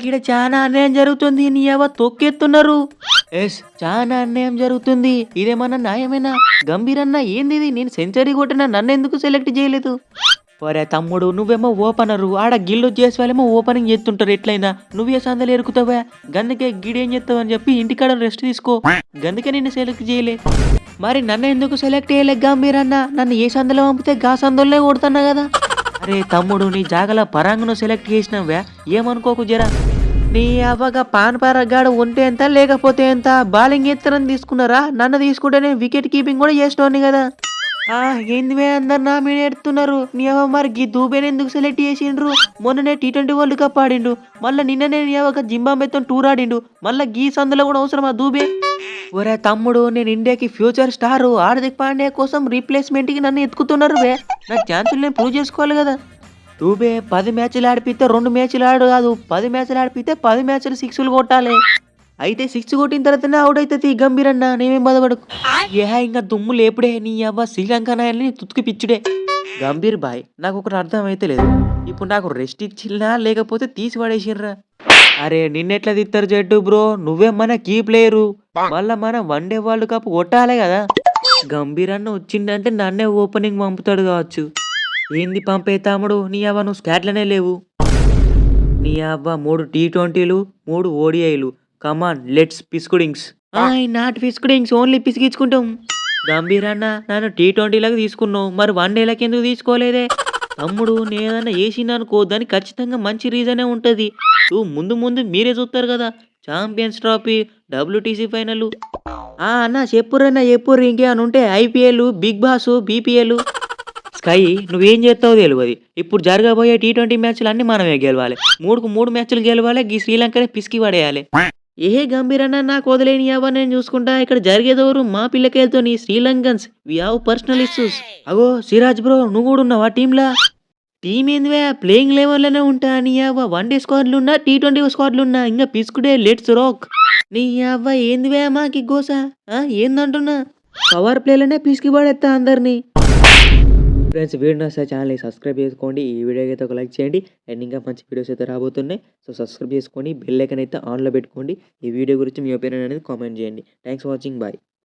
గిడ చాలా అన్యాయం జరుగుతుంది. నీ యవ్వ తొక్కేస్తున్నారు. చాలా అన్యాయం జరుగుతుంది. ఇదేమన్నా న్యాయమేనా? గంభీరన్న ఏందిది? నేను సెంచరీ కొట్టిన నన్నెందుకు సెలెక్ట్ చేయలేదు? ఒరే తమ్ముడు నువ్వేమో ఓపెనరు. ఆడ గిల్లు చేసే వాళ్ళేమో ఓపెనింగ్ చేస్తుంటారు ఎట్లయినా. నువ్వే సందలు ఎరుకుతావా? గందుకే గిడేం చేస్తావని చెప్పి ఇంటికాడ రెస్ట్ తీసుకో. గందుకే నిన్ను సెలెక్ట్ చేయలే. మరి నన్ను ఎందుకు సెలెక్ట్ చేయలే గంభీరన్న? నన్ను ఏ సందులో పంపితే గా సందులోనే కొడుతున్నా కదా. అరే తమ్ముడు నీ జాగల పరాంగును సెలెక్ట్ చేసినవా? ఏమనుకోకు జరా. నీ అవ్వగా పాన్ పరగ్గాడు ఉంటే ఎంత లేకపోతే ఎంత? బౌలింగ్ ఎత్తనని తీసుకున్నారా? నన్ను తీసుకుంటే నేను వికెట్ కీపింగ్ కూడా చేసేటోని కదా. ఏందివే అందరు నా మీద ఎడుతున్నారు. నీ అవ్వ మరి గీ దూబేని ఎందుకు సెలెక్ట్ చేసిండ్రు? మొన్ననే T20 వరల్డ్ కప్ ఆడిండు. మళ్ళీ నిన్ననే నీ అవ్వగా జింబాబ్వేతో టూర్ ఆడిండు. మళ్ళీ గీ సందులో కూడా అవసరమా దూబే? ఒరే తమ్ముడు నేను ఇండియాకి ఫ్యూచర్ స్టార్ హార్దిక్ పాండ్యా కోసం రీప్లేస్మెంట్కి నన్ను ఎత్తుకుతున్నారు వే. నా ఛాన్సులు నేను ప్రూవ్ చేసుకోవాలి కదా. దూబే 10 మ్యాచ్లు ఆడిపితే 2 మ్యాచ్లు ఆడు కాదు, 10 మ్యాచ్లు ఆడిపితే 10 మ్యాచ్లు 6లు కొట్టాలి. అయితే 6 కొట్టిన తర్వాతనే అవుట్ అవుతుంది గంభీరన్న. నేమేం బాధపడకు. ఇంకా దుమ్ము లేపుడే నీ అవ్వ శ్రీలంక నాయల్ని తుత్తుకి పిచ్చుడే. గంభీర్ బాయ్ నాకు ఒకటి అర్థం అయితే లేదు. ఇప్పుడు నాకు రెస్ట్ ఇచ్చినా లేకపోతే తీసి పడేసిర్రా? అరే నిన్నెట్లా తిత్తారు జడ్డు బ్రో? నువ్వే మన కీ ప్లేయరు. మళ్ళా మనం వన్డే వరల్డ్ కప్ కొట్టాలి కదా. గంభీరన్న వచ్చిండంటే నన్నే ఓపెనింగ్ పంపుతాడు కావచ్చు. ఏంది పంపే తమ్ముడు? నీ అవ్వ నువ్వు స్కాట్లనే లేవు. నీ అవ్వ 3 T20లు 3 ODIలు. కమాన్ లెట్స్ పిస్కుడింగ్స్. నాట్ పిస్కుడింగ్స్ ఓన్లీ పిసికించుకుంటాం. గంభీరన్న నన్ను T20లకు తీసుకున్నావు, మరి వన్డేలకు ఎందుకు తీసుకోలేదే? తమ్ముడు నేను ఏదన్నా వేసిందనుకో దానికి ఖచ్చితంగా మంచి రీజనే ఉంటుంది. ముందు ముందు మీరే చూస్తారు కదా. Champions Trophy, WTC final. అన్న చెప్పురన్న చెప్పుర్రు. ఇంకేమైనా ఉంటే IPL, Bigg Boss, BPL. Sky నువ్వేం చేస్తావో తెలియదు. ఇప్పుడు జరగబోయే T20 మ్యాచ్లు అన్నీ మనమే గెలవాలి. 3కు 3 మ్యాచ్లు గెలవాలి. ఈ శ్రీలంకనే పిసికి పడేయాలి. గంభీరన్న నాకు వదిలేని అవ్వ నేను చూసుకుంటా. ఇక్కడ జరిగేదెవరు? మా పిల్లకాయలతోని Sri Lankans. We have personal issues. అగో సిరాజ్ బ్రో నువ్వు కూడా ఉన్నావా టీంలా? టీం ఏందివే ప్లేయింగ్ లెవెల్లోనే ఉంటా. నీ అవ్వ వన్డే స్క్వాడ్లు ఉన్నా T20 స్క్వాడ్లు ఉన్నా ఇంకా పిసుకుడే లెట్స్ రాక్. నీ అవ్వ ఏందివే మాకి గోస? ఏందంటున్నా? పవర్ ప్లేలోనే పిసికి పడేస్తా అందరినీ. ఫ్రెండ్స్ వీడియో నచ్చితే ఛానల్ని సబ్స్క్రైబ్ చేసుకోండి. ఈ వీడియోకి అయితే ఒక లైక్ చేయండి. అండ్ ఇంకా మంచి వీడియోస్ అయితే రాబోతున్నాయి. సో సబ్స్క్రైబ్ చేసుకోండి. బెల్ ఐకాన్ అయితే ఆన్లో పెట్టుకోండి. ఈ వీడియో గురించి మీ ఒపీనియన్ అనేది కామెంట్ చేయండి. Thanks for watching. బాయ్.